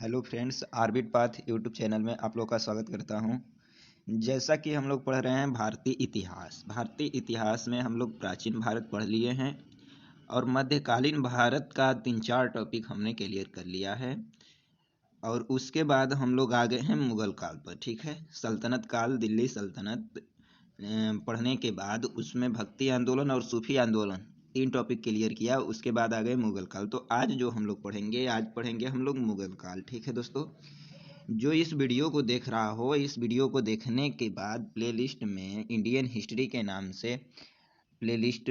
Hello friends, orbit path YouTube channel में आप लोग का स्वागत करता हूं। जैसा कि हम लोग पढ़ रहे हैं भारतीय इतिहास में हम लोग प्राचीन भारत पढ़ लिए हैं और मध्यकालीन भारत का 3-4 टॉपिक हमने क्लियर कर लिया है। और उसके बाद हम लोग आ गए हैं मुगल काल पर। ठीक है, सल्तनत काल, दिल्ली सल्तनत पढ़ने के बाद उसमें भक्ति आंदोलन और सूफी आंदोलन 3 टॉपिक क्लियर किया। उसके बाद आ गए मुगल काल। तो आज जो हम लोग पढ़ेंगे, आज पढ़ेंगे हम लोग मुगल काल। ठीक है दोस्तों, जो इस वीडियो को देख रहा हो, इस वीडियो को देखने के बाद प्लेलिस्ट में इंडियन हिस्ट्री के नाम से प्लेलिस्ट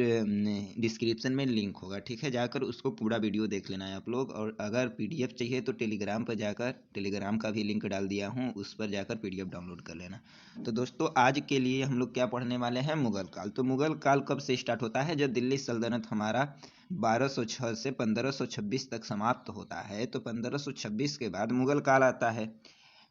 डिस्क्रिप्शन में लिंक होगा। ठीक है, जाकर उसको पूरा वीडियो देख लेना है आप लोग। और अगर पीडीएफ चाहिए तो टेलीग्राम पर जाकर, टेलीग्राम का भी लिंक डाल दिया हूँ, उस पर जाकर पीडीएफ डाउनलोड कर लेना। तो दोस्तों, आज के लिए हम लोग क्या पढ़ने वाले हैं? मुगल काल। तो मुगल काल कब से स्टार्ट होता है? जब दिल्ली सल्तनत हमारा 1206 से 1526 तक समाप्त होता है, तो 1526 के बाद मुगल काल आता है।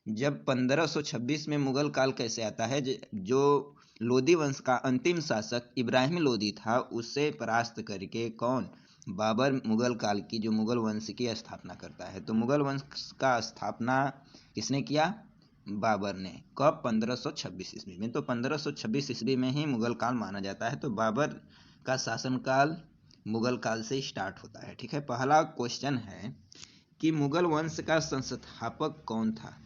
जब 1526 में मुगल काल कैसे आता है? जो लोदी वंश का अंतिम शासक इब्राहिम लोदी था, उससे परास्त करके कौन? बाबर मुगल काल की, जो मुगल वंश की स्थापना करता है। तो मुगल वंश का स्थापना किसने किया? बाबर ने। कब? 1526 ईस्वी में। तो 1526 ईस्वी में ही मुगल काल माना जाता है। तो बाबर का शासनकाल मुगल काल से स्टार्ट होता है। ठीक है, पहला क्वेश्चन है कि मुगल वंश का संस्थापक कौन था?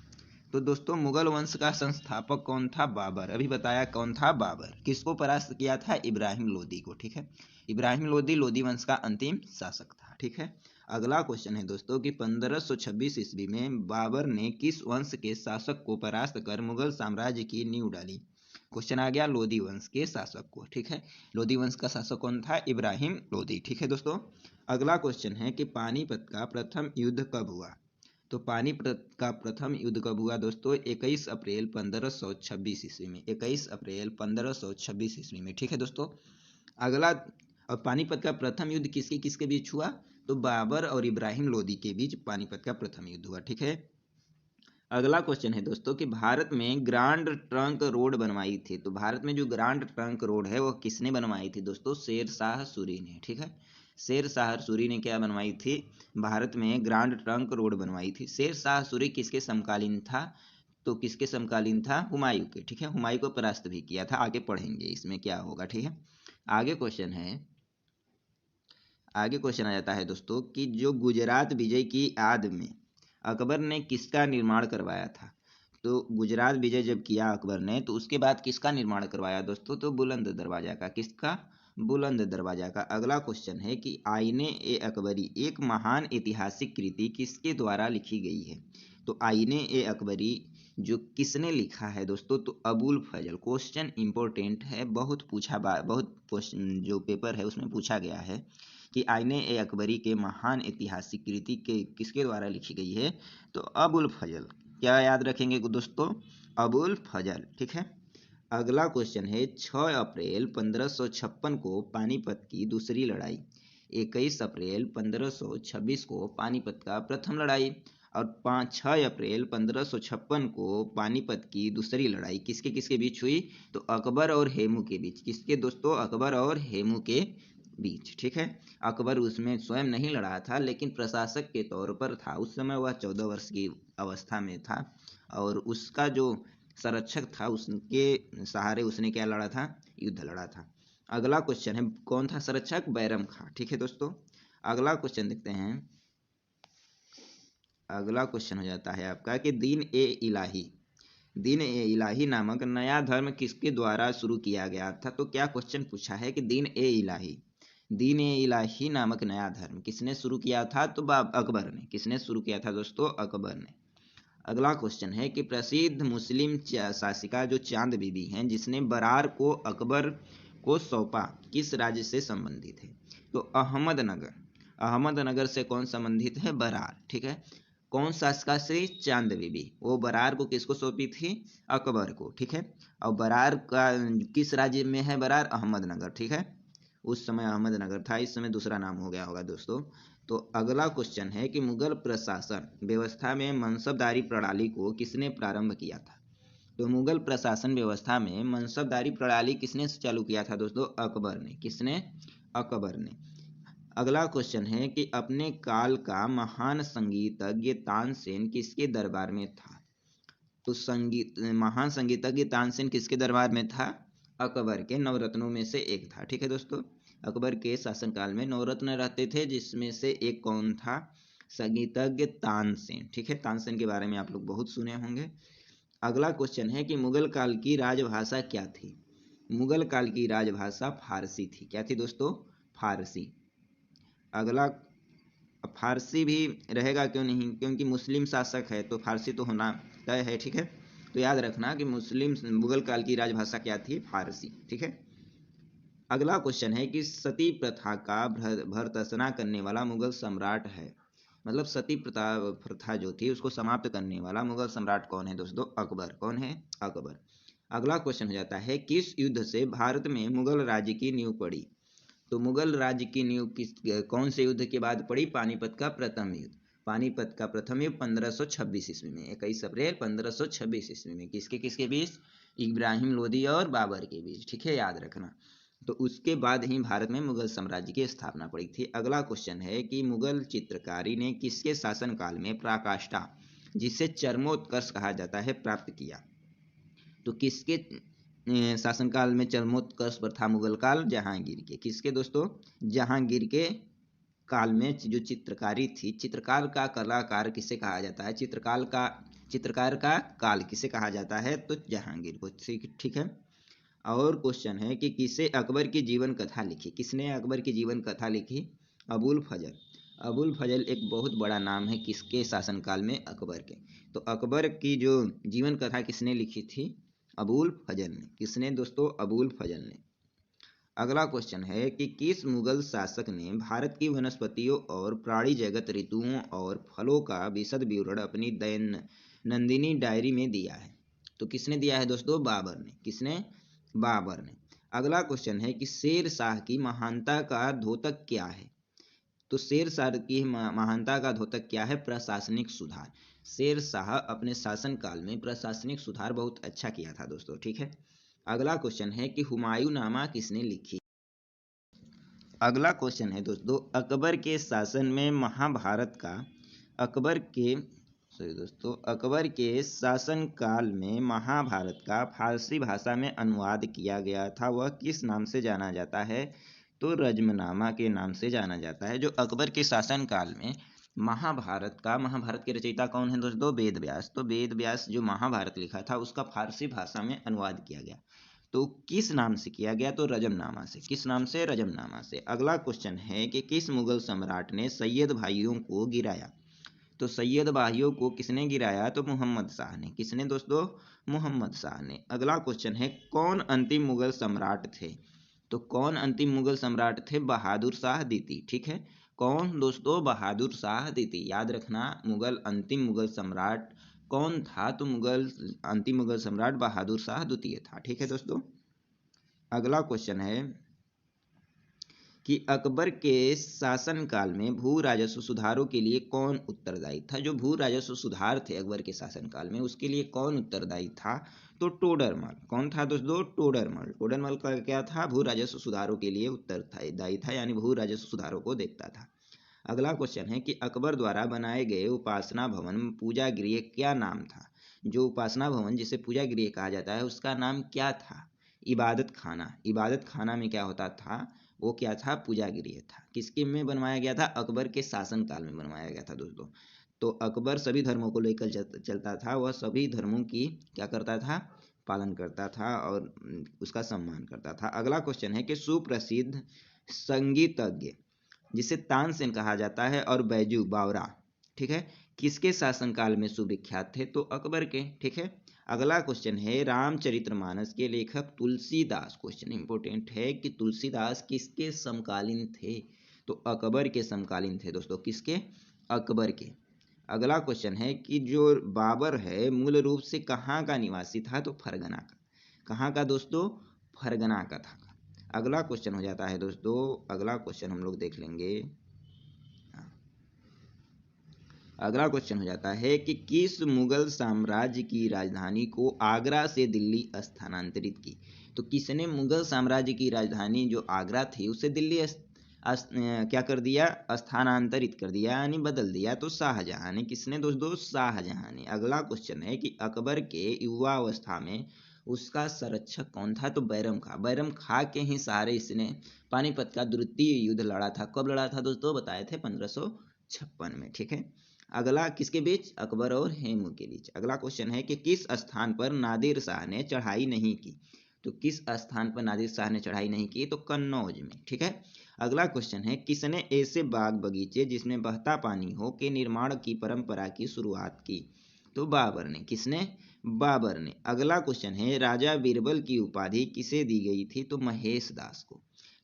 तो दोस्तों, मुगल वंश का संस्थापक कौन था? बाबर। अभी बताया कौन था? बाबर। किसको परास्त किया था? इब्राहिम लोदी को। ठीक है, इब्राहिम लोदी लोदी वंश का अंतिम शासक था। ठीक है, अगला क्वेश्चन है दोस्तों कि 1526 ईस्वी में बाबर ने किस वंश के शासक को परास्त कर मुगल साम्राज्य की नींव डाली? क्वेश्चन आ गया लोदी वंश के शासक को। ठीक है, लोदी वंश का शासक कौन था? इब्राहिम लोदी। ठीक है दोस्तों, अगला क्वेश्चन है कि पानीपत का प्रथम युद्ध कब हुआ? तो पानीपत का प्रथम युद्ध कब हुआ दोस्तों? 21 अप्रैल 1526 ईस्वी में। 21 अप्रैल 1526 ईस्वी में। ठीक है दोस्तों, अगला, और पानीपत का प्रथम युद्ध किसके किसके बीच हुआ? तो बाबर और इब्राहिम लोदी के बीच पानीपत का प्रथम युद्ध हुआ। ठीक है, अगला क्वेश्चन है दोस्तों कि भारत में ग्रांड ट्रंक रोड बनवाई थी। तो भारत में जो ग्रांड ट्रंक रोड है वो किसने बनवाई थी दोस्तों? शेर शाह सूरी ने। ठीक है, शेर शाह सूरी ने क्या बनवाई थी? भारत में ग्रांड ट्रंक रोड बनवाई थी। शेर शाह सूरी किसके समकालीन था? तो किसके समकालीन था? हुमायूं के। ठीक है, हुमायूं को परास्त भी किया था। आगे पढ़ेंगे इसमें क्या होगा। ठीक है, आगे क्वेश्चन है, आगे क्वेश्चन आ जाता है दोस्तों कि जो गुजरात विजय की याद में अकबर ने किसका निर्माण करवाया था? तो गुजरात विजय जब किया अकबर ने, तो उसके बाद किसका निर्माण करवाया दोस्तों? तो बुलंद दरवाजा का। किसका? बुलंद दरवाजा का। अगला क्वेश्चन है कि आईने ए अकबरी एक महान ऐतिहासिक कृति किसके द्वारा लिखी गई है? तो आईने ए अकबरी जो किसने लिखा है दोस्तों? तो अबुल फजल। क्वेश्चन इंपॉर्टेंट है, बहुत पूछा, बहुत क्वेश्चन जो पेपर है उसमें पूछा गया है कि आईने ए अकबरी के महान ऐतिहासिक कृति के किसके द्वारा लिखी गई है? तो अबुल फजल। क्या याद रखेंगे दोस्तों? अबुल फजल। ठीक है, अगला क्वेश्चन है 6 अप्रैल 1556 को पानीपत की दूसरी लड़ाई, 21 अप्रैल 1526 को पानीपत का प्रथम लड़ाई और 6 अप्रैल 1556 को पानीपत की दूसरी लड़ाई किसके किसके बीच हुई? तो अकबर और हेमू के बीच। किसके दोस्तों? अकबर और हेमू के बीच। ठीक है, अकबर उसमें स्वयं नहीं लड़ा था, लेकिन प्रशासक के तौर पर था। उस समय वह 14 वर्ष की अवस्था में था और उसका जो संरक्षक था, उसके सहारे उसने क्या लड़ा था? युद्ध लड़ा था। अगला क्वेश्चन है, कौन था संरक्षक? बैरम खां। ठीक है दोस्तों, अगला क्वेश्चन देखते हैं। अगला क्वेश्चन हो जाता है आपका कि दीन ए इलाही नामक नया धर्म किसके द्वारा शुरू किया गया था? तो क्या क्वेश्चन पूछा है कि दीन ए इलाही नामक नया धर्म किसने शुरू किया था? तो अकबर ने। किसने शुरू किया था दोस्तों? अकबर ने। अगला क्वेश्चन है कि प्रसिद्ध मुस्लिम शासिका जो चांद बीबी हैं, जिसने बरार को अकबर को सौंपा, किस राज्य से संबंधित है? तो अहमदनगर। अहमदनगर से कौन संबंधित है? बरार। ठीक है, कौन शासिका से? चांद बीबी। वो बरार को किसको सौंपी थी? अकबर को। ठीक है, और बरार का किस राज्य में है? बरार अहमदनगर। ठीक है, उस समय अहमदनगर था, इस समय दूसरा नाम हो गया होगा दोस्तों। तो अगला क्वेश्चन है कि मुगल प्रशासन व्यवस्था में मनसबदारी प्रणाली को किसने प्रारंभ किया था? तो मुगल प्रशासन व्यवस्था में मनसबदारी प्रणाली किसने चालू किया था दोस्तों? अकबर ने। किसने? अकबर ने। अगला क्वेश्चन है कि अपने काल का महान संगीतज्ञ तानसेन किसके दरबार में था? तो महान संगीतज्ञ तानसेन किसके दरबार में था? अकबर के नवरत्नों में से एक था। ठीक है दोस्तों, अकबर के शासनकाल में नवरत्न रहते थे, जिसमें से एक कौन था? संगीतज्ञ तानसेन। ठीक है, तानसेन के बारे में आप लोग बहुत सुने होंगे। अगला क्वेश्चन है कि मुगल काल की राजभाषा क्या थी? मुगल काल की राजभाषा फारसी थी। क्या थी दोस्तों? फारसी। अगला, फारसी भी रहेगा क्यों नहीं, क्योंकि मुस्लिम शासक है तो फारसी तो होना तय है। ठीक है, तो याद रखना कि मुगल काल की राजभाषा क्या थी? फारसी। ठीक है। अगला क्वेश्चन है कि सती प्रथा का भर्त्सना करने वाला मुगल सम्राट है, मतलब सती प्रथा जो थी उसको समाप्त करने वाला मुगल सम्राट कौन है दोस्तों? अकबर। कौन है? अकबर। अगला क्वेश्चन हो जाता है किस युद्ध से भारत में मुगल राज्य की नींव पड़ी? तो मुगल राज्य की नींव कौन से युद्ध के बाद पड़ी? पानीपत का प्रथम युद्ध। पानीपत का प्रथम युद्ध 1526 ईस्वी में, 21 अप्रैल 1526 ईस्वी में। किसके किसके बीच? इब्राहिम लोदी और बाबर के बीच। ठीक है, याद रखना। तो उसके बाद ही भारत में मुगल साम्राज्य की स्थापना पड़ी थी। अगला क्वेश्चन है कि मुगल चित्रकारी ने किसके शासनकाल में पराकाष्ठा, जिसे चरमोत्कर्ष कहा जाता है, प्राप्त किया? तो किसके शासनकाल में चरमोत्कर्ष पर था मुगल काल? जहांगीर के। किसके दोस्तों? जहांगीर के काल में जो चित्रकारी थी, चित्रकार का कलाकार किसे कहा जाता है? चित्रकार का काल किसे कहा जाता है? तो जहांगीर को। ठीक है। और क्वेश्चन है कि किसे अकबर की जीवन कथा लिखी? किसने अकबर की जीवन कथा लिखी? अबुल फजल। अबुल फजल एक बहुत बड़ा नाम है किसके शासनकाल में? अकबर के। तो अकबर की जो जीवन कथा किसने लिखी थी? अबुल फजल ने। किसने दोस्तों? अबुल फजल ने। अगला क्वेश्चन है कि किस मुगल शासक ने भारत की वनस्पतियों और प्राणी जगत, ऋतुओं और फलों का विशद विवरण अपनी नंदिनी डायरी में दिया है? तो किसने दिया है दोस्तों? बाबर ने। किसने? बाबर ने। अगला क्वेश्चन है कि शेर शाह की महानता का द्योतक क्या है? तो शेर शाह की महानता का द्योतक क्या है? प्रशासनिक सुधार। शेर शाह अपने शासन काल में प्रशासनिक सुधार बहुत अच्छा किया था दोस्तों। ठीक है। अगला क्वेश्चन है कि हुमायूं नामा किसने लिखी? अगला क्वेश्चन है दोस्तों, अकबर के शासन में महाभारत का अकबर के शासन काल में महाभारत का फारसी भाषा में अनुवाद किया गया था, वह किस नाम से जाना जाता है? तो रज्मनामा के नाम से जाना जाता है। जो अकबर के शासन काल में महाभारत के रचयिता कौन है दोस्तों? वेद व्यास। तो वेद व्यास जो महाभारत लिखा था उसका फारसी भाषा में अनुवाद किया गया, तो किस नाम से किया गया? तो रजमनामा से। किस नाम से? रजमनामा से। अगला क्वेश्चन है कि किस मुगल सम्राट ने सैयद भाइयों को गिराया? तो सैयद भाइयों को किसने गिराया? तो मोहम्मद शाह ने। किसने दोस्तों? मोहम्मद शाह ने। अगला क्वेश्चन है कौन अंतिम मुगल सम्राट थे? तो कौन अंतिम मुगल सम्राट थे? बहादुर शाह द्वितीय। ठीक है, कौन दोस्तों? बहादुर शाह द्वितीय। याद रखना, अंतिम मुगल सम्राट कौन था? तो अंतिम मुगल सम्राट बहादुर शाह द्वितीय था। ठीक है दोस्तों। अगला क्वेश्चन है कि अकबर के शासनकाल में भू राजस्व सुधारों के लिए कौन उत्तरदायी था? जो भू राजस्व सुधार थे अकबर के शासनकाल में, उसके लिए कौन उत्तरदायी था? तो टोडरमल। कौन था दोस्तों? टोडरमल। टोडरमल का क्या था? भू राजस्व सुधारों के लिए उत्तरदायी था, यानी भू राजस्व सुधारों को देखता था। अगला क्वेश्चन है कि अकबर द्वारा बनाए गए उपासना भवन पूजा गृह क्या नाम था? जो उपासना भवन जिसे पूजा गृह कहा जाता है उसका नाम क्या था? इबादत खाना। इबादत खाना में क्या होता था? वो क्या था? पूजा गृह था। किसके में बनवाया गया था? अकबर के शासनकाल में बनवाया गया था दोस्तों। तो अकबर सभी धर्मों को लेकर चलता था, वह सभी धर्मों की क्या करता था? पालन करता था और उसका सम्मान करता था। अगला क्वेश्चन है कि सुप्रसिद्ध संगीतज्ञ जिसे तानसेन कहा जाता है और बैजू बावरा, ठीक है, किसके शासनकाल में सुविख्यात थे? तो अकबर के। ठीक है। अगला क्वेश्चन है रामचरितमानस के लेखक तुलसीदास। क्वेश्चन इंपोर्टेंट है कि तुलसीदास किसके समकालीन थे? तो अकबर के समकालीन थे दोस्तों। किसके? अकबर के। अगला क्वेश्चन है कि जो बाबर है मूल रूप से कहाँ का निवासी था? तो फरगना का। कहाँ का दोस्तों? फरगना का था। अगला क्वेश्चन हो जाता है दोस्तों, अगला क्वेश्चन हम लोग देख लेंगे। अगला क्वेश्चन हो जाता है कि किस मुगल साम्राज्य की राजधानी को आगरा से दिल्ली स्थानांतरित की? तो किसने मुगल साम्राज्य की राजधानी जो आगरा थी उसे दिल्ली क्या कर दिया, स्थानांतरित कर दिया यानी बदल दिया। तो शाहजहां ने, किसने दोस्तों, शाहजहां ने। अगला क्वेश्चन है कि अकबर के युवा अवस्था में उसका संरक्षक कौन था, तो बैरम खां। बैरम खां के ही सहारे इसने पानीपत का द्वितीय युद्ध लड़ा था। कब लड़ा था दोस्तों, बताए थे 1556 में, ठीक है। अगला किसके बीच, अकबर और हेमू के बीच। अगला क्वेश्चन है कि किस स्थान पर नादिर शाह ने चढ़ाई नहीं की, तो किस स्थान पर नादिर शाह ने चढ़ाई नहीं की, तो कन्नौज में, ठीक है। अगला क्वेश्चन है किसने ऐसे बाग बगीचे जिसमें बहता पानी हो के निर्माण की परंपरा की शुरुआत की, तो बाबर ने। किसने, बाबर ने। अगला क्वेश्चन है राजा बीरबल की उपाधि किसे दी गई थी, तो महेश दास को।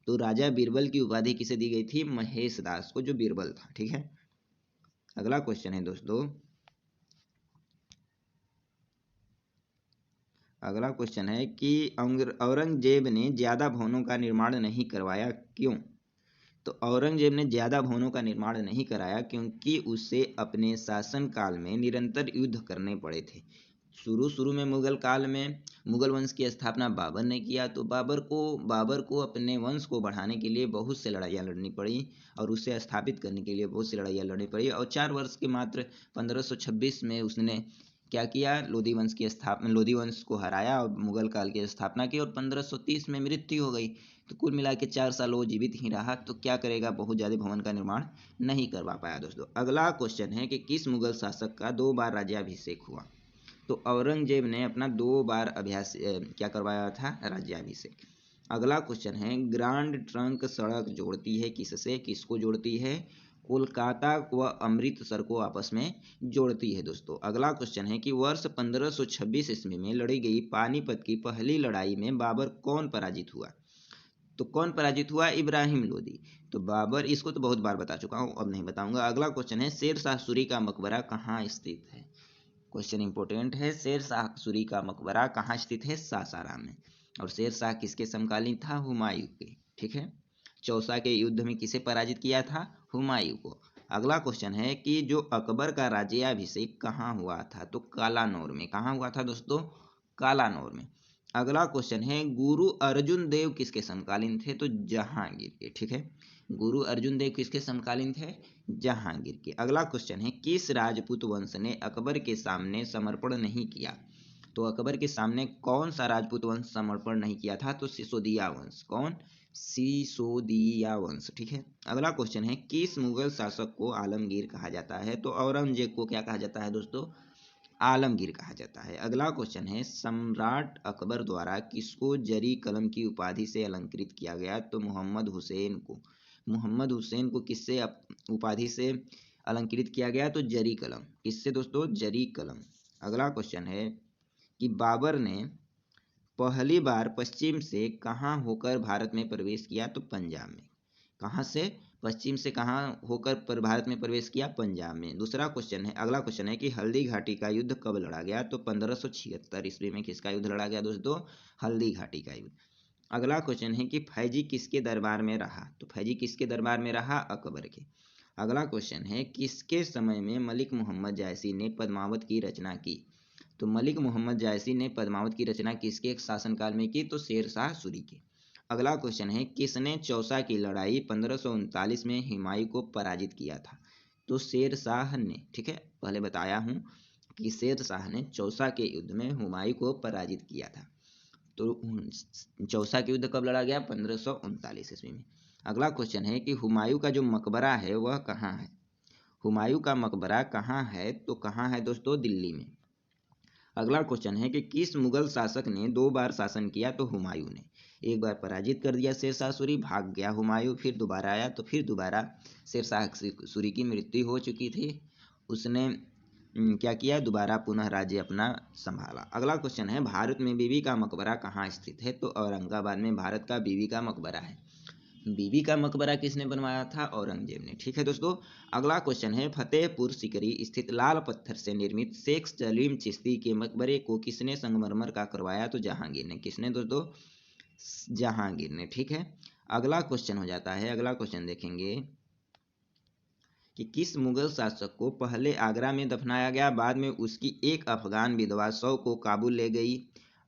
तो राजा बीरबल की उपाधि किसे दी गई थी, महेश दास को, जो बीरबल था, ठीक है। अगला क्वेश्चन है दोस्तों, अगला क्वेश्चन है कि औरंगजेब ने ज्यादा भवनों का निर्माण नहीं करवाया, क्यों। तो औरंगजेब ने ज्यादा भवनों का निर्माण नहीं कराया क्योंकि उसे अपने शासन काल में निरंतर युद्ध करने पड़े थे। शुरू शुरू में मुगल काल में मुगल वंश की स्थापना बाबर ने किया, तो बाबर को अपने वंश को बढ़ाने के लिए बहुत से लड़ाइयाँ लड़नी पड़ी और उसे स्थापित करने के लिए बहुत सी लड़ाइयाँ लड़नी पड़ी। और 4 वर्ष के मात्र 1526 में उसने क्या किया, लोधी वंश को हराया और मुगल काल की स्थापना की, और 1530 में मृत्यु हो गई। तो कुल मिला के 4 साल वो जीवित ही रहा, तो क्या करेगा, बहुत ज़्यादा भवन का निर्माण नहीं करवा पाया दोस्तों। अगला क्वेश्चन है कि किस मुगल शासक का 2 बार राज्याभिषेक हुआ, तो औरंगजेब ने अपना 2 बार क्या करवाया था, राज्याभिषेक। अगला क्वेश्चन है ग्रांड ट्रंक सड़क जोड़ती है किससे, किसको जोड़ती है, कोलकाता व अमृतसर को आपस में जोड़ती है दोस्तों। अगला क्वेश्चन है कि वर्ष 1526 ईस्वी में लड़ी गई पानीपत की पहली लड़ाई में बाबर कौन पराजित हुआ, तो कौन पराजित हुआ, इब्राहिम लोदी। तो बाबर, इसको तो बहुत बार बता चुका हूं, अब नहीं बताऊंगा। अगला क्वेश्चन है शेर शाह सूरी का मकबरा कहाँ स्थित है। क्वेश्चन इंपॉर्टेंट है, शेर शाह सूरी का मकबरा कहाँ स्थित है, सासाराम में। और शेर शाह किसके समकालीन था, हुमायूं के, ठीक है। चौसा के युद्ध में किसे पराजित किया था, हुमायूं को। अगला क्वेश्चन है कि जो अकबर का राज्याभिषेक कहाँ हुआ था, तो कालानौर में। कहाँ हुआ था दोस्तों, कालानौर में। अगला क्वेश्चन है गुरु अर्जुन देव किसके समकालीन थे, तो जहांगीर के, ठीक है। गुरु अर्जुन देव किसके समकालीन थे, जहांगीर के। अगला क्वेश्चन है किस राजपूत वंश ने अकबर के सामने समर्पण नहीं किया, तो अकबर के सामने कौन सा राजपूत वंश समर्पण नहीं किया था, तो सिसोदिया वंश। कौन, सिसोदिया वंश, ठीक है। अगला क्वेश्चन है किस मुगल शासक को आलमगीर कहा जाता है, तो औरंगजेब को क्या कहा जाता है दोस्तों, आलमगीर कहा जाता है। अगला क्वेश्चन है सम्राट अकबर द्वारा किसको जरी कलम की उपाधि से अलंकृत किया गया, तो मोहम्मद हुसैन को। मोहम्मद हुसैन को किससे उपाधि से अलंकृत किया गया, तो जरी कलम। किससे दोस्तों, जरी कलम। अगला क्वेश्चन है कि बाबर ने पहली बार पश्चिम से कहाँ होकर भारत में प्रवेश किया, तो पंजाब में। कहाँ से, पश्चिम से कहाँ होकर भारत में प्रवेश किया, पंजाब में। दूसरा क्वेश्चन है, अगला क्वेश्चन है कि हल्दी घाटी का युद्ध कब लड़ा गया, तो 1576 ईस्वी में किसका युद्ध लड़ा गया दोस्तों, हल्दी घाटी का युद्ध। अगला क्वेश्चन है कि फैजी किसके दरबार में रहा, तो फैजी किसके दरबार में रहा, अकबर के। अगला क्वेश्चन है किसके समय में मलिक मोहम्मद जायसी ने पद्मावत की रचना की, तो मलिक मोहम्मद जायसी ने पद्मावत की रचना किसके शासनकाल में की, तो शेर शाह सूरी के। अगला क्वेश्चन है किसने चौसा की लड़ाई 1539 में हुमायूं को पराजित किया था, तो शेर शाह ने, ठीक है। पहले बताया हूं कि शेर शाह ने चौसा के युद्ध में हुमायूं को पराजित किया था। तो चौसा के युद्ध कब लड़ा गया, 1539 ईस्वी में। अगला क्वेश्चन है कि हुमायूं का जो मकबरा है वह कहाँ है, हुमायूं का मकबरा कहाँ है, तो कहाँ है दोस्तों, दिल्ली में। अगला क्वेश्चन है कि किस मुगल शासक ने 2 बार शासन किया, तो हुमायूं ने। एक बार पराजित कर दिया शेर शाह सूरी, भाग गया हुमायूं, फिर दोबारा आया, तो फिर दोबारा शेर शाह सूरी की मृत्यु हो चुकी थी, उसने क्या किया, दोबारा पुनः राज्य अपना संभाला। अगला क्वेश्चन है भारत में बीबी का मकबरा कहाँ स्थित है, तो औरंगाबाद में भारत का बीबी का मकबरा है। बीबी का मकबरा किसने बनवाया था, औरंगजेब ने, ठीक है दोस्तों। अगला क्वेश्चन है फतेहपुर सीकरी स्थित लाल पत्थर से निर्मित शेख सलीम चिश्ती के मकबरे को किसने संगमरमर का करवाया, तो जहांगीर ने। किसने दोस्तों, जहांगीर ने, ठीक है। अगला क्वेश्चन हो जाता है, अगला क्वेश्चन देखेंगे कि किस मुगल शासक को पहले आगरा में दफनाया गया, बाद में उसकी एक अफगान विधवा 100 को काबुल ले गई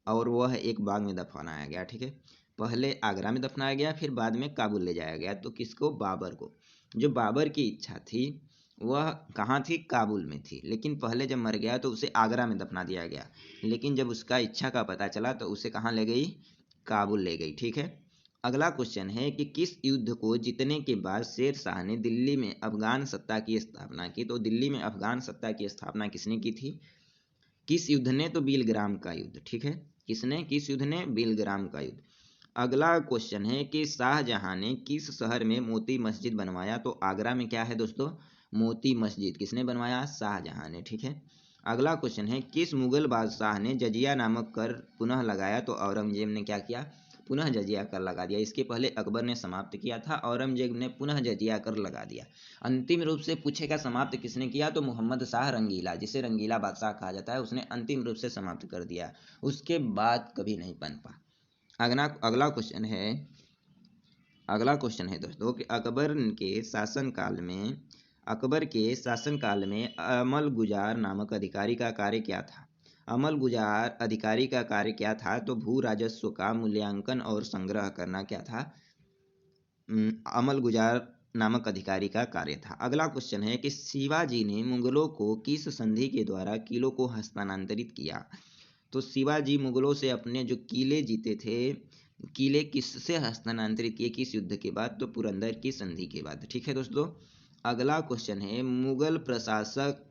और वह एक बाग में दफनाया गया, ठीक है। पहले आगरा में दफनाया गया, फिर बाद में काबुल ले जाया गया। तो किसको? बाबर को। जो बाबर की इच्छा थी वह कहाँ थी? काबुल में थी, लेकिन पहले जब मर गया तो उसे आगरा में दफना दिया गया। लेकिन जब उसका इच्छा का पता चला तो उसे कहाँ ले गई? काबुल ले गई। ठीक है। अगला क्वेश्चन है कि किस युद्ध को जीतने के बाद शेर शाह ने दिल्ली में अफगान सत्ता की स्थापना की? तो दिल्ली में अफगान सत्ता की स्थापना किसने की थी? किस युद्ध ने? तो बिलग्राम का युद्ध। ठीक है। किसने? किस युद्ध ने? बिलग्राम का युद्ध। अगला क्वेश्चन है कि शाहजहां ने किस शहर में मोती मस्जिद बनवाया? तो आगरा में क्या है दोस्तों? मोती मस्जिद। किसने बनवाया? शाहजहां ने। ठीक है। अगला क्वेश्चन है किस मुगल बादशाह ने जजिया नामक कर पुनः लगाया? तो औरंगजेब ने क्या किया? पुनः जजिया कर लगा दिया। इसके पहले अकबर ने समाप्त किया था, औरंगजेब ने पुनः जजिया कर लगा दिया। अंतिम रूप से पूछेगा समाप्त किसने किया? तो मोहम्मद शाह रंगीला, जिसे रंगीला बादशाह कहा जाता है, उसने अंतिम रूप से समाप्त कर दिया। उसके बाद कभी नहीं बन पा। अगला क्वेश्चन है दोस्तों कि अकबर के शासनकाल में अमल गुजार नामक अधिकारी का कार्य क्या था? अमल गुजार अधिकारी का कार्य क्या था? तो भू राजस्व का मूल्यांकन और संग्रह करना क्या था? अमल गुजार नामक अधिकारी का कार्य था। अगला क्वेश्चन है कि शिवाजी ने मुगलों को किस संधि के द्वारा किलों को हस्तांतरित किया? तो शिवाजी मुगलों से अपने जो किले जीते थे, किले किससे हस्तांतरित किए? किस युद्ध के बाद? तो पुरंदर की संधि के बाद। ठीक है दोस्तों। अगला क्वेश्चन है मुगल प्रशासक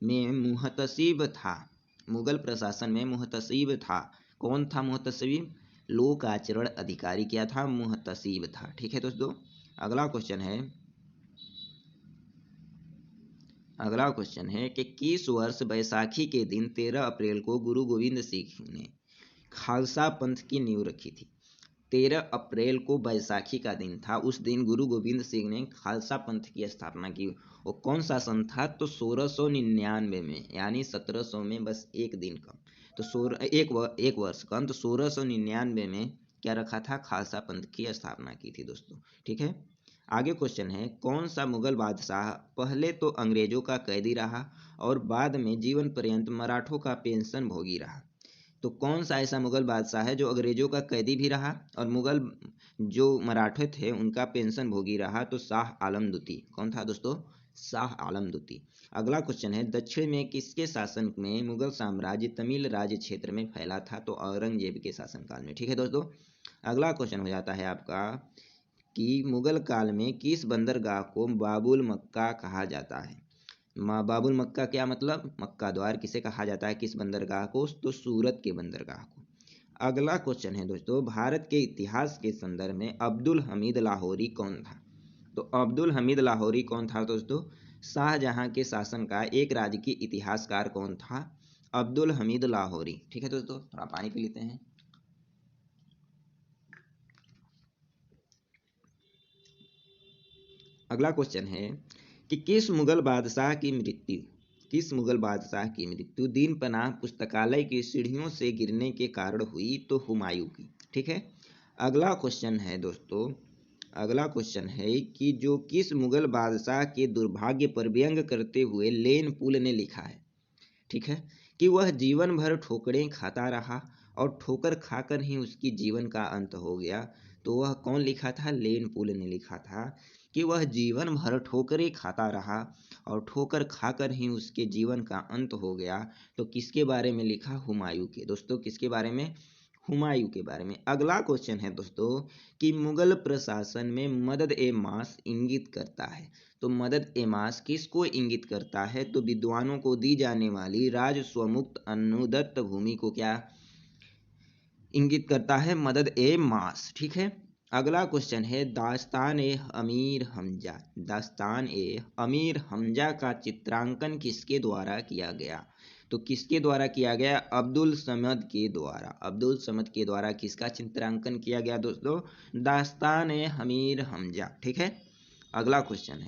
में मुहतसिब था। मुगल प्रशासन में मुहतसिब था। कौन था मुहतसिब? लोक आचरण अधिकारी क्या था? मुहतसिब था। ठीक है दोस्तों। अगला क्वेश्चन है कि किस वर्ष बैसाखी के दिन 13 अप्रैल को गुरु गोविंद सिंह ने खालसा पंथ की नींव रखी थी? 13 अप्रैल को बैसाखी का दिन था। उस दिन गुरु गोविंद सिंह ने खालसा पंथ की स्थापना की। वो कौन सा सन था? तो 1699 में, यानी 1700 में बस एक दिन कम। तो एक वर्ष कम। तो 1699 में क्या रखा था? खालसा पंथ की स्थापना की थी दोस्तों। ठीक है। आगे क्वेश्चन है कौन सा मुगल बादशाह पहले तो अंग्रेजों का कैदी रहा और बाद में जीवन पर्यंत मराठों का पेंशन भोगी रहा? तो कौन सा ऐसा मुगल बादशाह है जो अंग्रेजों का कैदी भी रहा और मुगल जो मराठे थे उनका पेंशन भोगी रहा? तो शाह आलम द्वितीय। कौन था दोस्तों? शाह आलम द्वितीय। अगला क्वेश्चन है दक्षिण में किसके शासन में मुगल साम्राज्य तमिल राज्य क्षेत्र में फैला था? तो औरंगजेब के शासनकाल में। ठीक है दोस्तों। अगला क्वेश्चन हो जाता है आपका कि मुगल काल में किस बंदरगाह को बाबुल मक्का कहा जाता है? बाबुल मक्का क्या मतलब? मक्का द्वार। किसे कहा जाता है? किस बंदरगाह को? तो सूरत के बंदरगाह को। अगला क्वेश्चन है दोस्तों भारत के इतिहास के संदर्भ में अब्दुल हमीद लाहौरी कौन था? तो अब्दुल हमीद लाहौरी कौन था दोस्तों? शाहजहां के शासन का एक राजकीय इतिहासकार कौन था? अब्दुल हमीद लाहौरी। ठीक है दोस्तों। थोड़ा पानी पी लेते हैं। अगला क्वेश्चन है कि किस मुगल बादशाह की मृत्यु दीन पनाह पुस्तकालय की सीढ़ियों से गिरने के कारण हुई? तो हुमायूं की। ठीक है। अगला क्वेश्चन है कि जो किस मुगल बादशाह के दुर्भाग्य पर व्यंग करते हुए लेन पुल ने लिखा है? ठीक है। कि वह जीवन भर ठोकरें खाता रहा और ठोकर खाकर ही उसकी जीवन का अंत हो गया। तो वह कौन लिखा था? लेन पुल ने लिखा था कि वह जीवन भर ठोकरें खाता रहा और ठोकर खाकर ही उसके जीवन का अंत हो गया। तो किसके बारे में लिखा? हुमायूं के। दोस्तों किसके बारे में? हुमायूं के बारे में। अगला क्वेश्चन है दोस्तों कि मुगल प्रशासन में मदद ए मास इंगित करता है। तो मदद ए मास किसको इंगित करता है? तो विद्वानों को दी जाने वाली राजस्व मुक्त अनुदत्त भूमि को क्या इंगित करता है? मदद ए मास। ठीक है। अगला क्वेश्चन है दास्तान ए अमीर हमजा का चित्रांकन किसके द्वारा किया गया? तो किसके द्वारा किया गया? अब्दुल समद के द्वारा किसका चित्रांकन किया गया दोस्तों? दास्तान ए अमीर हमजा। ठीक है। अगला क्वेश्चन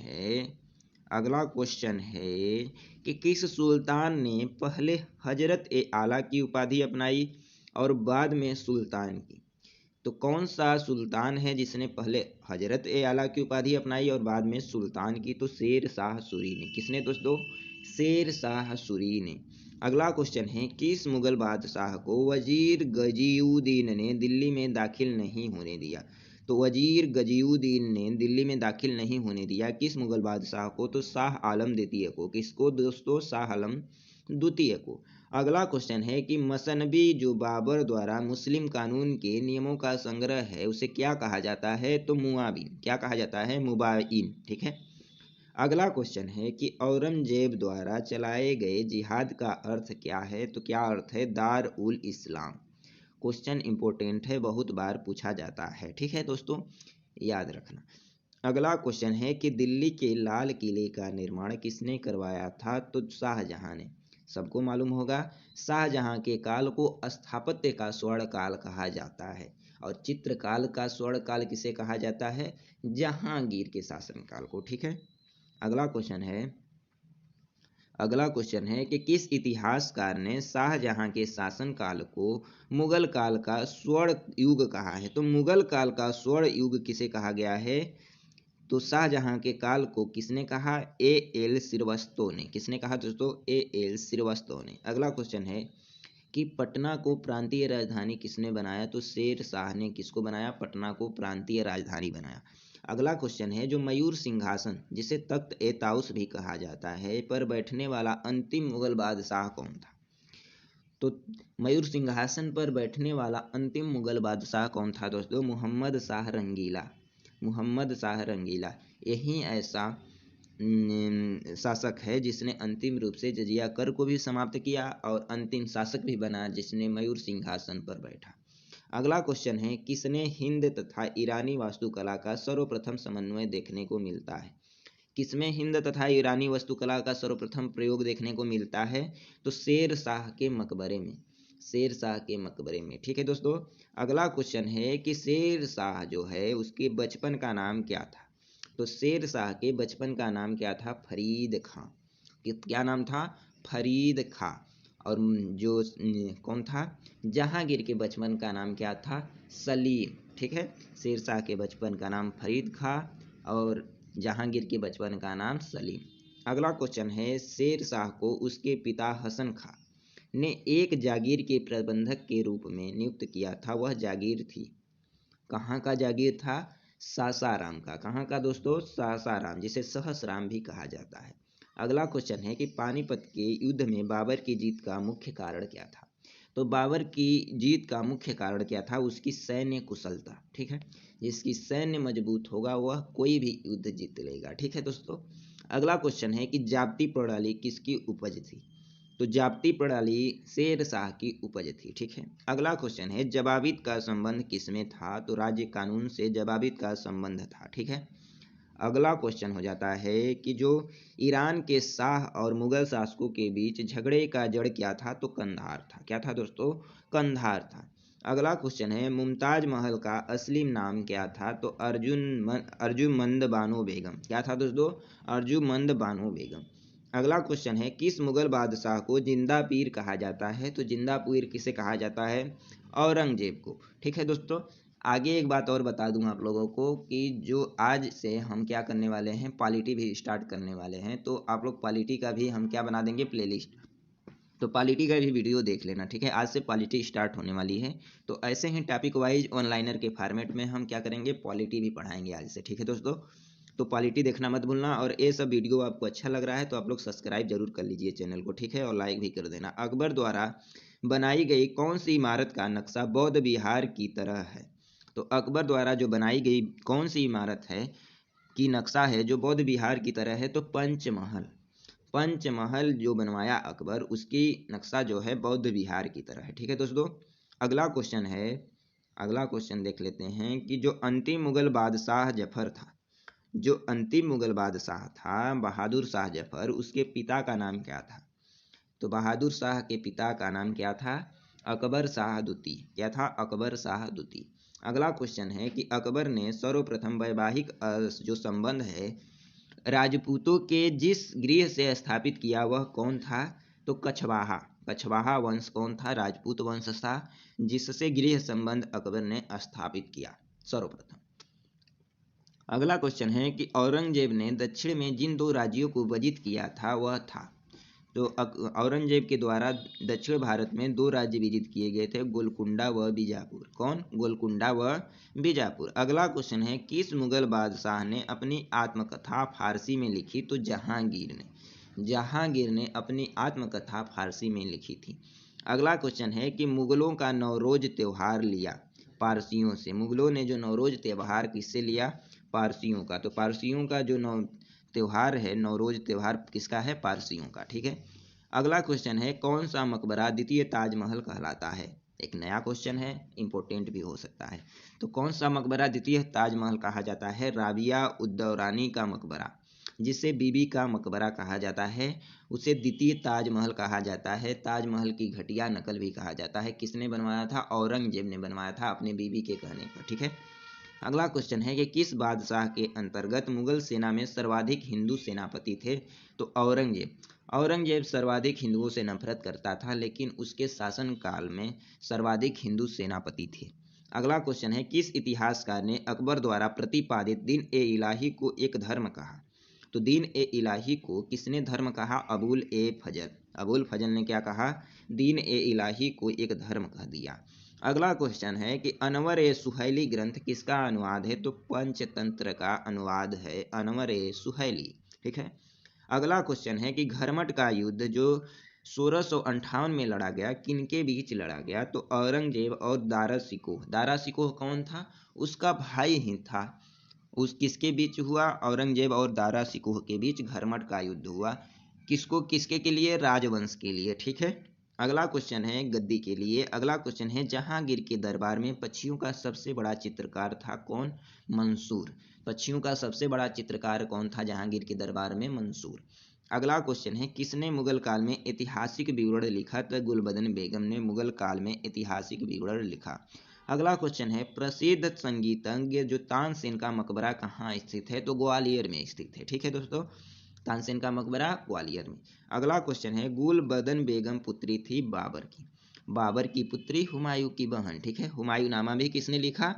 है कि किस सुल्तान ने पहले हजरत ए आला की उपाधि अपनाई और बाद में सुल्तान की? तो कौन सा सुल्तान है जिसने पहले हजरत ए आला की उपाधि अपनाई और बाद में सुल्तान की? तो शेर शाह सूरी ने। किसने दोस्तों? शेर शाह सूरी ने। अगला क्वेश्चन है, किस मुगल बादशाह को वजीर गजीउद्दीन ने दिल्ली में दाखिल नहीं होने दिया? तो वजीर गजीउद्दीन ने दिल्ली में दाखिल नहीं होने दिया किस मुगल बादशाह को? तो शाह आलम द्वितीय को। किसको दोस्तों? शाह आलम द्वितीय को। अगला क्वेश्चन है कि मसनबी जो बाबर द्वारा मुस्लिम कानून के नियमों का संग्रह है उसे क्या कहा जाता है? तो मुआबिन। क्या कहा जाता है? मुबाइन। ठीक है। अगला क्वेश्चन है कि औरंगजेब द्वारा चलाए गए जिहाद का अर्थ क्या है? तो क्या अर्थ है? दार उल इस्लाम। क्वेश्चन इंपॉर्टेंट है, बहुत बार पूछा जाता है। ठीक है दोस्तों, याद रखना। अगला क्वेश्चन है कि दिल्ली के लाल किले का निर्माण किसने करवाया था? तो शाहजहां ने। सबको मालूम होगा, शाहजहां के काल को स्थापत्य का स्वर्ण काल कहा जाता है और चित्रकाल का स्वर्ण काल किसे कहा जाता है? जहांगीर के शासनकाल को। ठीक है। अगला क्वेश्चन है कि किस इतिहासकार ने शाहजहां के शासनकाल को मुगल काल का स्वर्ण युग कहा है? तो मुगल काल का स्वर्ण युग किसे कहा गया है? तो शाहजहां के काल को किसने कहा? A.L. श्रीवास्तव ने। किसने कहा दोस्तों? A.L. श्रीवास्तव ने। अगला क्वेश्चन है कि पटना को प्रांतीय राजधानी किसने बनाया? तो शेर शाह ने। किसको बनाया? पटना को प्रांतीय राजधानी बनाया। अगला क्वेश्चन है, जो मयूर सिंहासन जिसे तख्त ए ताउस भी कहा जाता है पर बैठने वाला अंतिम मुगल बादशाह कौन था? तो मयूर सिंहासन पर बैठने वाला अंतिम मुगल बादशाह कौन था दोस्तों? मोहम्मद शाह रंगीला। मोहम्मद शाह रंगीला यही ऐसा शासक है जिसने अंतिम रूप से जजिया कर को भी समाप्त किया और अंतिम शासक भी बना जिसने मयूर सिंहासन पर बैठा। अगला क्वेश्चन है, किसने हिंद तथा ईरानी वास्तुकला का सर्वप्रथम समन्वय देखने को मिलता है? किसमें हिंद तथा ईरानी वास्तुकला का सर्वप्रथम प्रयोग देखने को मिलता है? तो शेर शाह के मकबरे में। शेर शाह के मकबरे में। ठीक है दोस्तों। अगला क्वेश्चन है कि शेर शाह जो है उसके बचपन का नाम क्या था? तो शेर शाह के बचपन का नाम क्या था? फरीद खां। क्या नाम था? फरीद खां। और जो कौन था? जहांगीर के बचपन का नाम क्या था? सलीम। ठीक है। शेर शाह के बचपन का नाम फरीद खां और जहांगीर के बचपन का नाम सलीम। अगला क्वेश्चन है, शेर शाह को उसके पिता हसन खां ने एक जागीर के प्रबंधक के रूप में नियुक्त किया था। वह जागीर थी, कहाँ का जागीर था? सासाराम का। कहाँ का दोस्तों? सासाराम, जिसे सहसराम भी कहा जाता है। अगला क्वेश्चन है कि पानीपत के युद्ध में बाबर की जीत का मुख्य कारण क्या था? तो बाबर की जीत का मुख्य कारण क्या था? उसकी सैन्य कुशलता। ठीक है। जिसकी सैन्य मजबूत होगा वह कोई भी युद्ध जीत लेगा। ठीक है दोस्तों। अगला क्वेश्चन है कि जाप्ती प्रणाली किसकी उपज थी? तो जाप्ती प्रणाली शेर शाह की उपज थी। ठीक है। अगला क्वेश्चन है, जवाबित का संबंध किसमें था? तो राज्य कानून से जवाबित का संबंध था। ठीक है। अगला क्वेश्चन हो जाता है कि जो ईरान के शाह और मुगल शासकों के बीच झगड़े का जड़ क्या था? तो कंधार था। क्या था दोस्तों? कंधार था। अगला क्वेश्चन है, मुमताज महल का असली नाम क्या था? तो अर्जुमंद बानो बेगम। क्या था दोस्तों? अर्जुमंद बानो बेगम। अगला क्वेश्चन है, किस मुगल बादशाह को जिंदा पीर कहा जाता है? तो जिंदा पीर किसे कहा जाता है? औरंगजेब को। ठीक है दोस्तों। आगे एक बात और बता दूं आप लोगों को कि जो आज से हम क्या करने वाले हैं, पॉलिटी भी स्टार्ट करने वाले हैं। तो आप लोग पॉलिटी का भी हम क्या बना देंगे? प्लेलिस्ट। तो पॉलिटी का भी वीडियो देख लेना। ठीक है। आज से पॉलिटी स्टार्ट होने वाली है। तो ऐसे ही टॉपिक वाइज ऑनलाइनर के फॉर्मेट में हम क्या करेंगे? पॉलिटी भी पढ़ाएंगे आज से। ठीक है दोस्तों। तो पॉलिटी देखना मत भूलना। और ये सब वीडियो आपको अच्छा लग रहा है तो आप लोग सब्सक्राइब जरूर कर लीजिए चैनल को। ठीक है। और लाइक भी कर देना। अकबर द्वारा बनाई गई कौन सी इमारत का नक्शा बौद्ध विहार की तरह है? तो अकबर द्वारा जो बनाई गई कौन सी इमारत है की नक्शा है जो बौद्ध विहार की तरह है? तो पंचमहल। पंचमहल जो बनवाया अकबर उसकी नक्शा जो है बौद्ध विहार की तरह है। ठीक है दोस्तों। अगला क्वेश्चन है, अगला क्वेश्चन देख लेते हैं कि जो अंतिम मुगल बादशाह जफर था, जो अंतिम मुगल बादशाह था बहादुर शाह जफर, उसके पिता का नाम क्या था? तो बहादुर शाह के पिता का नाम क्या था? अकबर शाह द्वितीय। क्या था? अकबर शाह द्वितीय। अगला क्वेश्चन है कि अकबर ने सर्वप्रथम वैवाहिक जो संबंध है राजपूतों के जिस गृह से स्थापित किया वह कौन था? तो कछवाहा। कछवाहा वंश कौन था? राजपूत वंश था जिससे गृह संबंध अकबर ने स्थापित किया सर्वप्रथम। अगला क्वेश्चन है कि औरंगजेब ने दक्षिण में जिन दो राज्यों को वजित किया था वह था? तो औरंगजेब के द्वारा दक्षिण भारत में 2 राज्य विजित किए गए थे, गोलकुंडा व बीजापुर। कौन? गोलकुंडा व बीजापुर। अगला क्वेश्चन है, किस मुगल बादशाह ने अपनी आत्मकथा फारसी में लिखी? तो जहांगीर ने अपनी आत्मकथा फारसी में लिखी थी। अगला क्वेश्चन है कि मुगलों का नवरोज त्योहार लिया पारसियों से। मुगलों ने जो नवरोज त्योहार किससे लिया? पारसियों का। तो पारसियों का जो त्योहार है, नवरोज त्योहार किसका है? पारसियों का। ठीक है। अगला क्वेश्चन है, कौन सा मकबरा द्वितीय ताजमहल कहलाता है? एक नया क्वेश्चन है, इंपॉर्टेंट भी हो सकता है। तो कौन सा मकबरा द्वितीय ताजमहल कहा जाता है? राबिया उद्दौरानी का मकबरा, जिसे बीबी का मकबरा कहा जाता है, उसे द्वितीय ताजमहल कहा जाता है। ताजमहल की घटिया नकल भी कहा जाता है। किसने बनवाया था? औरंगजेब ने बनवाया था, अपने बीबी के कहने पर। ठीक है। अगला क्वेश्चन है कि किस बादशाह के अंतर्गत मुगल सेना में सर्वाधिक हिंदू सेनापति थे? तो औरंगजेब सर्वाधिक हिंदुओं से नफरत करता था, लेकिन उसके शासनकाल में सर्वाधिक हिंदू सेनापति थे। अगला क्वेश्चन है, किस इतिहासकार ने अकबर द्वारा प्रतिपादित दीन ए इलाही को एक धर्म कहा? तो दीन ए इलाही को किसने धर्म कहा? अबुल फजल ने क्या कहा? दीन ए इलाही को एक धर्म कह दिया। अगला क्वेश्चन है कि अनवर ए सुहैली ग्रंथ किसका अनुवाद है? तो पंचतंत्र का अनुवाद है अनवर ए सुहैली। ठीक है। अगला क्वेश्चन है कि घरमट का युद्ध जो 1658 में लड़ा गया, किनके बीच लड़ा गया? तो औरंगजेब और दारा सिकोह कौन था? उसका भाई ही था। उस किसके बीच हुआ? औरंगजेब और दारा सिकोह के बीच घरमट का युद्ध हुआ। किसके के लिए? राजवंश के लिए। ठीक है। अगला क्वेश्चन है गद्दी के लिए। अगला क्वेश्चन है, जहांगीर के दरबार में पक्षियों का सबसे बड़ा चित्रकार था कौन? मंसूर। पक्षियों का सबसे बड़ा चित्रकार कौन था जहांगीर के दरबार में? मंसूर। अगला क्वेश्चन है, किसने मुगल काल में ऐतिहासिक विवरण लिखा? तो गुलबदन बेगम ने मुगल काल में ऐतिहासिक विवरण लिखा। अगला क्वेश्चन है, प्रसिद्ध संगीतज्ञ जो तानसेन का मकबरा कहाँ स्थित है? तो ग्वालियर में स्थित है। ठीक है दोस्तों, तानसेन का मकबरा ग्वालियर में। अगला क्वेश्चन है, गुलबदन बेगम पुत्री थी बाबर की पुत्री, हुमायूं की बहन। ठीक है। हुमायूंनामा भी किसने लिखा?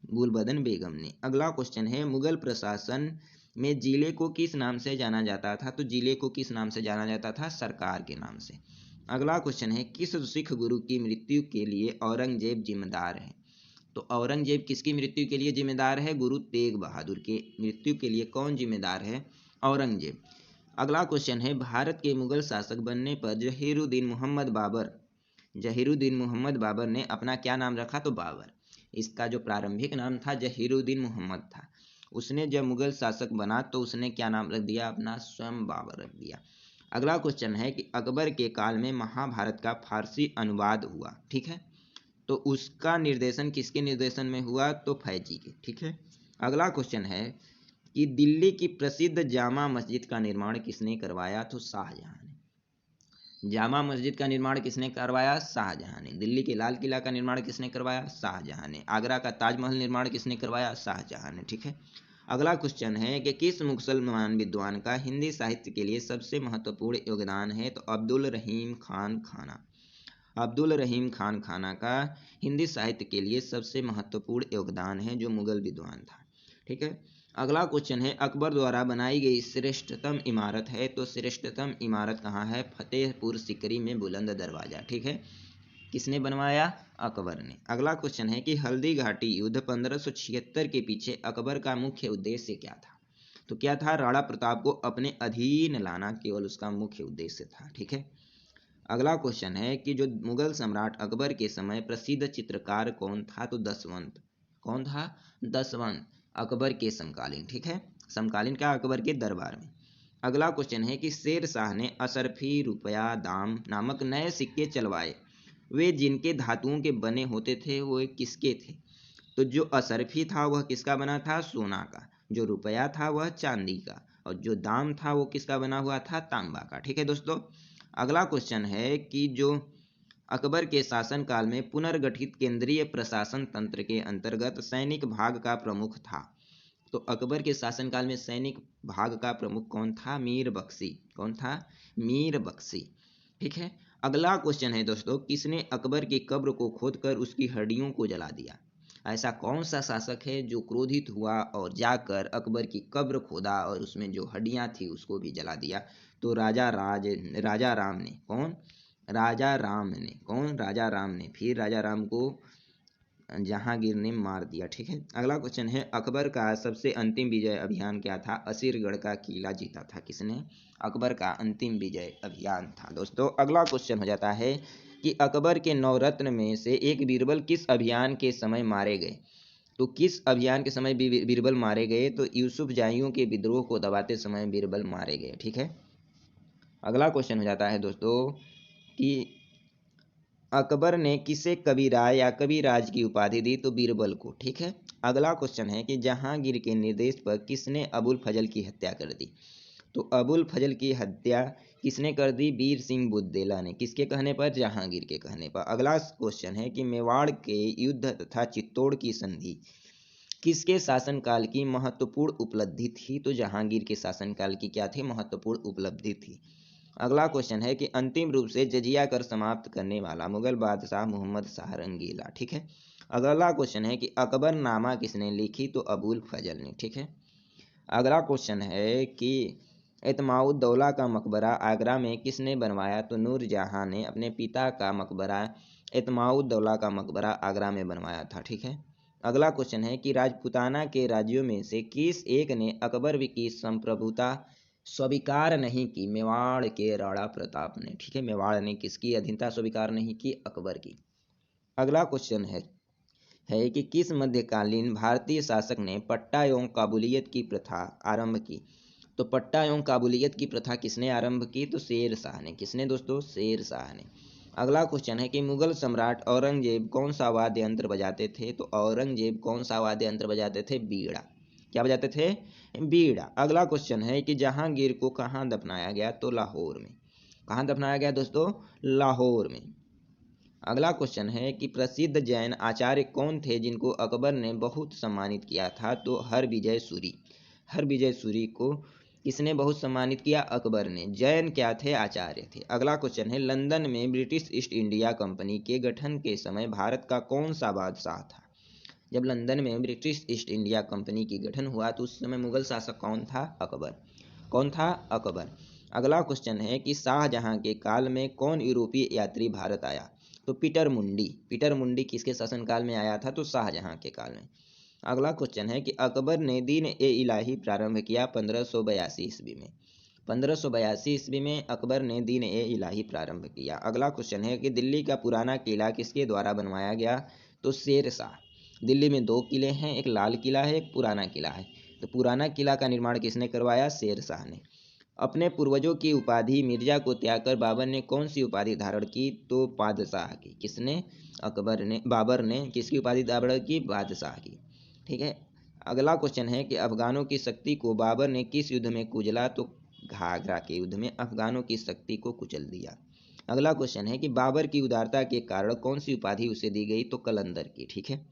गुलबदन बेगम ने। अगला क्वेश्चन है, मुगल प्रशासन में जिले को किस नाम से जाना जाता था? तो जिले को किस नाम से जाना जाता था? सरकार के नाम से। अगला क्वेश्चन है, किस सिख गुरु की मृत्यु के लिए औरंगजेब जिम्मेदार है? तो औरंगजेब किसकी मृत्यु के लिए जिम्मेदार है? गुरु तेग बहादुर के मृत्यु के लिए कौन जिम्मेदार है? औरंगजेब। अगला क्वेश्चन है, भारत के मुगल शासक बनने पर जहीरुद्दीन मोहम्मद बाबर ने अपना क्या नाम रखा? तो बाबर। इसका जो प्रारंभिक नाम था जहीरुद्दीन मोहम्मद था। उसने जब मुगल शासक बना तो उसने क्या नाम रख दिया? अपना स्वयं बाबर रख दिया। अगला क्वेश्चन है कि अकबर के काल में महाभारत का फारसी अनुवाद हुआ। ठीक है। तो उसका निर्देशन किसके निर्देशन में हुआ? तो फैजी के। ठीक है। अगला क्वेश्चन है कि दिल्ली की प्रसिद्ध जामा मस्जिद का निर्माण किसने करवाया? तो शाहजहां ने। जामा मस्जिद का निर्माण किसने करवाया? शाहजहां ने। दिल्ली के लाल किला का निर्माण किसने करवाया? शाहजहां ने। आगरा का ताजमहल निर्माण किसने करवाया? शाहजहां ने। ठीक है। अगला क्वेश्चन है कि किस मुसलमान विद्वान का हिंदी साहित्य के लिए सबसे महत्वपूर्ण योगदान है? तो अब्दुल रहीम खान खाना का हिंदी साहित्य के लिए सबसे महत्वपूर्ण योगदान है, जो मुगल विद्वान था। ठीक है। अगला क्वेश्चन है, अकबर द्वारा बनाई गई श्रेष्ठतम इमारत है? तो श्रेष्ठतम इमारत कहाँ है? फतेहपुर सिकरी में बुलंद दरवाजा। ठीक है। किसने बनवाया? अकबर ने। अगला क्वेश्चन है कि हल्दी घाटी युद्ध 1576 के पीछे अकबर का मुख्य उद्देश्य क्या था? तो क्या था? राणा प्रताप को अपने अधीन लाना केवल उसका मुख्य उद्देश्य था। ठीक है। अगला क्वेश्चन है कि जो मुगल सम्राट अकबर के समय प्रसिद्ध चित्रकार कौन था? तो दसवंत। कौन था? दसवंत, अकबर के समकालीन। ठीक है। समकालीन का अकबर के दरबार में। अगला क्वेश्चन है कि शेर शाह ने असरफी, रुपया, दाम नामक नए सिक्के चलवाए, वे जिनके धातुओं के बने होते थे वो किसके थे? तो जो असरफी था वह किसका बना था? सोना का। जो रुपया था वह चांदी का, और जो दाम था वो किसका बना हुआ था? तांबा का। ठीक है दोस्तों। अगला क्वेश्चन है कि जो अकबर के शासनकाल में पुनर्गठित केंद्रीय प्रशासन तंत्र के अंतर्गत सैनिक भाग का प्रमुख था? तो अकबर के शासनकाल में सैनिक भाग का प्रमुख कौन था? मीर बख्शी। कौन था? मीर बख्शी। ठीक है। अगला क्वेश्चन है दोस्तों, किसने अकबर की कब्र को खोदकर उसकी हड्डियों को जला दिया? ऐसा कौन सा शासक है जो क्रोधित हुआ और जाकर अकबर की कब्र खोदा और उसमें जो हड्डियां थी उसको भी जला दिया? तो राजा राम ने कौन? राजा राम ने फिर राजा राम को जहांगीर ने मार दिया। ठीक है, अगला क्वेश्चन है अकबर का सबसे अंतिम विजय अभियान क्या था? असीरगढ़ का किला जीता था। किसने? अकबर का अंतिम विजय अभियान था। दोस्तों अगला क्वेश्चन हो जाता है कि अकबर के नवरत्न में से एक बीरबल किस अभियान के समय मारे गए? तो किस अभियान के समय बीरबल मारे गए? तो यूसुफ जाहियों के विद्रोह को दबाते समय बीरबल मारे गए। ठीक है, अगला क्वेश्चन हो जाता है दोस्तों कि अकबर ने किसे कबीराय या कबीराज की उपाधि दी? तो बीरबल को। ठीक है, अगला क्वेश्चन है कि जहांगीर के निर्देश पर किसने अबुल फजल की हत्या कर दी? तो अबुल फजल की हत्या किसने कर दी? वीर सिंह बुद्देला ने। किसके कहने पर? जहांगीर के कहने पर। अगला क्वेश्चन है कि मेवाड़ के युद्ध तथा चित्तौड़ की संधि किसके शासनकाल की महत्वपूर्ण उपलब्धि थी? तो जहांगीर के शासनकाल की क्या थी? महत्वपूर्ण उपलब्धि थी। अगला क्वेश्चन है कि अंतिम रूप से जजिया कर समाप्त करने वाला मुगल बादशाह मोहम्मद शाह रंगीला। ठीक है, अगला क्वेश्चन है कि अकबर नामा किसने लिखी? तो अबुल फजल ने। ठीक है, अगला क्वेश्चन है कि एतमाउद्दौला का मकबरा आगरा में किसने बनवाया? तो नूरजहां ने अपने पिता का मकबरा एतमाउद्दौला का मकबरा आगरा में बनवाया था। ठीक है, अगला क्वेश्चन है कि राजपूताना के राज्यों में से किस एक ने अकबर की संप्रभुता स्वीकार नहीं की? मेवाड़ के राणा प्रताप ने। ठीक है, मेवाड़ ने किसकी अधीनता स्वीकार नहीं की? अकबर की। अगला क्वेश्चन है कि किस मध्यकालीन भारतीय शासक ने पट्टा एवं काबुलियत की प्रथा आरंभ की? तो पट्टा एवं काबुलियत की प्रथा किसने आरंभ की? तो शेर शाह ने। किसने दोस्तों? शेर शाह ने। अगला क्वेश्चन है कि मुगल सम्राट औरंगजेब कौन सा वाद्य यंत्र बजाते थे? तो औरंगजेब कौन सा वाद्य यंत्र बजाते थे? बीड़ा। क्या बजाते थे? बीड़ा। अगला क्वेश्चन है कि जहांगीर को कहाँ दफनाया गया? तो लाहौर में। कहाँ दफनाया गया दोस्तों? लाहौर में। अगला क्वेश्चन है कि प्रसिद्ध जैन आचार्य कौन थे जिनको अकबर ने बहुत सम्मानित किया था? तो हरविजय सूरी। हरविजय सूरी को किसने बहुत सम्मानित किया? अकबर ने। जैन क्या थे? आचार्य थे। अगला क्वेश्चन है लंदन में ब्रिटिश ईस्ट इंडिया कंपनी के गठन के समय भारत का कौन सा बादशाह था? जब लंदन में ब्रिटिश ईस्ट इंडिया कंपनी की गठन हुआ तो उस समय मुगल शासक कौन था? अकबर। कौन था? अकबर। अगला क्वेश्चन है कि शाहजहां के काल में कौन यूरोपीय यात्री भारत आया? तो पीटर मुंडी। पीटर मुंडी किसके शासनकाल में आया था? तो शाहजहां के काल में। अगला क्वेश्चन है कि अकबर ने दीन ए इलाही प्रारंभ किया 1582 ईस्वी में। 1582 ईस्वी में अकबर ने दीन ए इलाही प्रारंभ किया। अगला क्वेश्चन है कि दिल्ली का पुराना किला किसके द्वारा बनवाया गया? तो शेर शाह। दिल्ली में दो किले हैं, एक लाल किला है, एक पुराना किला है। तो पुराना किला का निर्माण किसने करवाया? शेर शाह ने। अपने पूर्वजों की उपाधि मिर्जा को त्याग कर बाबर ने कौन सी उपाधि धारण की? तो बादशाह की। किसने? अकबर ने। बाबर ने किसकी उपाधि धारण की? बादशाह की। ठीक है, अगला क्वेश्चन है कि अफगानों की शक्ति को बाबर ने किस युद्ध में कुचला? तो घाघरा के युद्ध में अफगानों की शक्ति को कुचल दिया। अगला क्वेश्चन है कि बाबर की उदारता के कारण कौन सी उपाधि उसे दी गई? तो कलंदर की। ठीक है,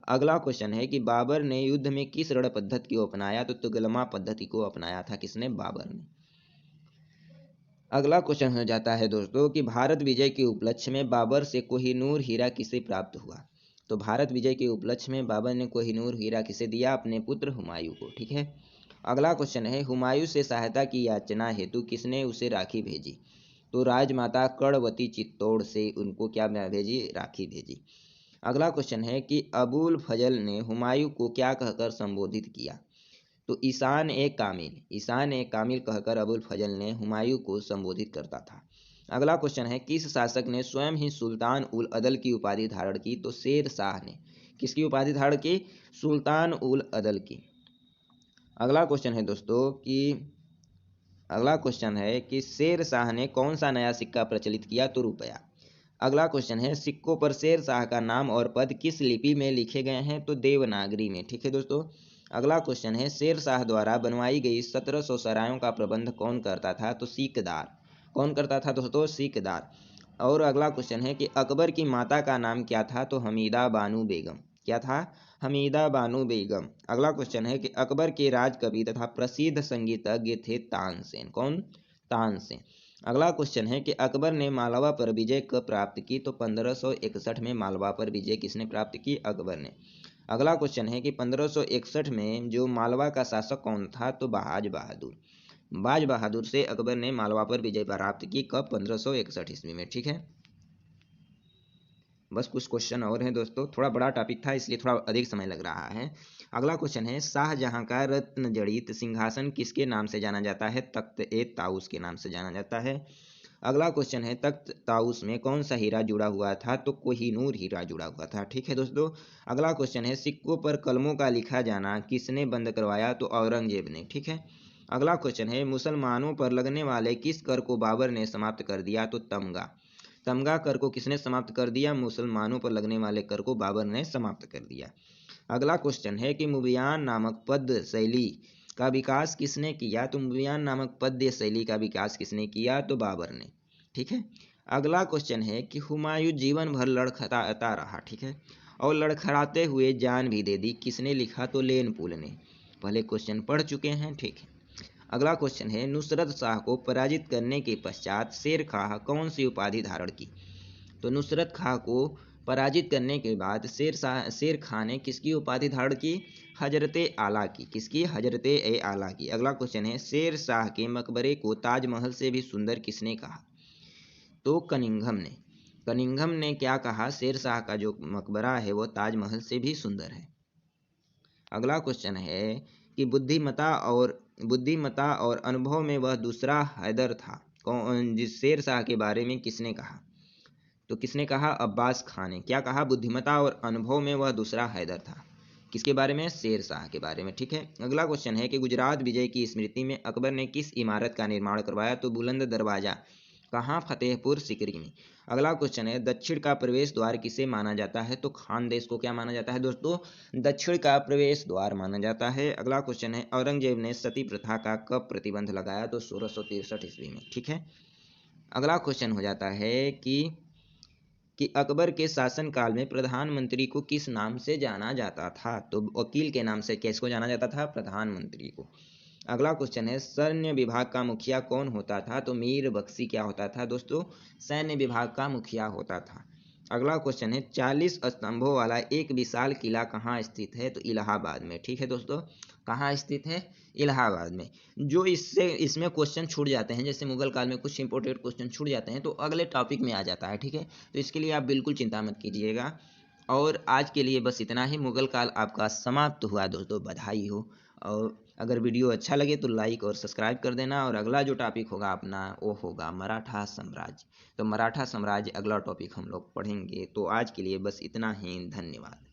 अगला क्वेश्चन है कि बाबर ने युद्ध में किस रण पद्धति को अपनाया? तो तुगलमा पद्धति को अपनाया था। किसने? बाबर ने। अगला क्वेश्चन हो जाता है दोस्तों कि भारत विजय के उपलक्ष्य में बाबर से कोहिनूर हीरा किसे प्राप्त हुआ? तो भारत विजय के उपलक्ष्य में बाबर ने कोहिनूर हीरा किसे दिया? अपने पुत्र हुमायूं को। ठीक है, अगला क्वेश्चन है हुमायूं से सहायता की याचना हेतु किसने उसे राखी भेजी? तो राजमाता कर्णवती चित्तौड़ से उनको क्या भेजी? राखी भेजी। अगला क्वेश्चन है कि अबुल फजल ने हुमायूं को क्या कहकर संबोधित किया? तो ईशान ए कामिल। ईशान ए कामिल कहकर अबुल फजल ने हुमायूं को संबोधित करता था। अगला क्वेश्चन है किस शासक ने स्वयं ही सुल्तान उल अदल की उपाधि धारण की? तो शेर शाह ने। किसकी उपाधि धारण की? सुल्तान उल अदल की। अगला क्वेश्चन है दोस्तों कि अगला क्वेश्चन है कि शेर शाह ने कौन सा नया सिक्का प्रचलित किया? तो रुपया। अगला क्वेश्चन है सिक्कों पर शेर शाह का नाम और पद किस लिपि में लिखे गए हैं? तो देवनागरी में। ठीक है दोस्तों, अगला क्वेश्चन है शेर शाह द्वारा बनवाई गई 1700 सरायों का प्रबंध कौन करता था? तो सीकदार। कौन करता था दोस्तों? सीकदार। और अगला क्वेश्चन है कि अकबर की माता का नाम क्या था? तो हमीदा बानो बेगम। क्या था? हमीदा बानो बेगम। अगला क्वेश्चन है कि अकबर के राजकवि तथा प्रसिद्ध संगीतज्ञ थे तानसेन। कौन? तानसेन। अगला क्वेश्चन है कि अकबर ने मालवा पर विजय कब प्राप्त की? तो 1561 में मालवा पर विजय किसने प्राप्त की? अकबर ने। अगला क्वेश्चन है कि 1561 में जो मालवा का शासक कौन था? तो बहाज बहादुर। बाज बहादुर से अकबर ने मालवा पर विजय प्राप्त की कब? 1561 ईस्वी में। ठीक है, बस कुछ क्वेश्चन और हैं दोस्तों, थोड़ा बड़ा टॉपिक था इसलिए थोड़ा अधिक समय लग रहा है। अगला क्वेश्चन है, शाहजहां का रत्न जड़ित सिंहासन किसके नाम से जाना जाता है? तख्त ए ताउस के नाम से जाना जाता है। अगला क्वेश्चन है, तख्त ताउस में कौन सा हीरा जुड़ा हुआ था? तो कोहिनूर हीरा जुड़ा हुआ था। ठीक है दोस्तों, अगला क्वेश्चन है, सिक्कों पर कलमों का लिखा जाना किसने बंद करवाया? तो औरंगजेब ने। ठीक है, अगला क्वेश्चन है, मुसलमानों पर लगने वाले किस कर को बाबर ने समाप्त कर दिया? तो तमगा। तमगा कर को किसने समाप्त कर दिया? मुसलमानों पर लगने वाले कर को बाबर ने समाप्त कर दिया। अगला क्वेश्चन है कि मुबियान नामक पद्य शैली का विकास किसने किया? तो मुबियान नामक पद्य शैली का विकास किसने किया? तो बाबर ने। ठीक है, अगला क्वेश्चन है कि हुमायूं जीवन भर लड़खड़ाता रहा। ठीक है, और लड़खड़ाते हुए जान भी दे दी, किसने लिखा? तो लेनपुल ने। पहले क्वेश्चन पढ़ चुके हैं। ठीक है, अगला क्वेश्चन है, नुसरत शाह को पराजित करने के पश्चात शेर खां कौन सी उपाधि धारण की? तो नुसरत खां को पराजित करने के बाद शेर खां ने किसकी उपाधि धारण की? हजरत आला की। किसकी? हजरत ए आला की। अगला क्वेश्चन है, शेर शाह के मकबरे को ताजमहल से भी सुंदर किसने कहा? तो कनिंघम ने। कनिंघम ने क्या कहा? शेर शाह का जो मकबरा है वो ताजमहल से भी सुंदर है। अगला क्वेश्चन है कि बुद्धिमता और अनुभव में वह दूसरा हैदर था, कौन? जिस शेर शाह के बारे में किसने कहा? तो किसने कहा? अब्बास खान ने। क्या कहा? बुद्धिमता और अनुभव में वह दूसरा हैदर था। किसके बारे में? शेर शाह के बारे में। ठीक है, अगला क्वेश्चन है कि गुजरात विजय की स्मृति में अकबर ने किस इमारत का निर्माण करवाया? तो बुलंद दरवाजा। कहाँ? फतेहपुर सीकरी में। अगला क्वेश्चन है, दक्षिण का प्रवेश द्वार किसे माना जाता है? तो खानदेश को क्या माना जाता है दोस्तों? दक्षिण का प्रवेश द्वार माना जाता है। अगला क्वेश्चन है, औरंगजेब ने सती प्रथा का कब प्रतिबंध लगाया? तो 1663 ईस्वी में। ठीक है, अगला क्वेश्चन हो जाता है कि अकबर के शासनकाल में प्रधानमंत्री को किस नाम से जाना जाता था? तो वकील के नाम से किसको जाना जाता था? प्रधानमंत्री को। अगला क्वेश्चन है, सैन्य विभाग का मुखिया कौन होता था? तो मीर बख्शी क्या होता था दोस्तों? सैन्य विभाग का मुखिया होता था। अगला क्वेश्चन है, 40 स्तंभों वाला एक विशाल किला कहाँ स्थित है? तो इलाहाबाद में। ठीक है दोस्तों, कहाँ स्थित है? इलाहाबाद में। जो इसमें क्वेश्चन छूट जाते हैं, जैसे मुगल काल में कुछ इंपोर्टेंट क्वेश्चन छूट जाते हैं तो अगले टॉपिक में आ जाता है। ठीक है, तो इसके लिए आप बिल्कुल चिंता मत कीजिएगा। और आज के लिए बस इतना ही। मुगल काल आपका समाप्त हुआ दोस्तों, बधाई हो। और अगर वीडियो अच्छा लगे तो लाइक और सब्सक्राइब कर देना। और अगला जो टॉपिक होगा अपना वो होगा मराठा साम्राज्य। तो मराठा साम्राज्य अगला टॉपिक हम लोग पढ़ेंगे। तो आज के लिए बस इतना ही, धन्यवाद।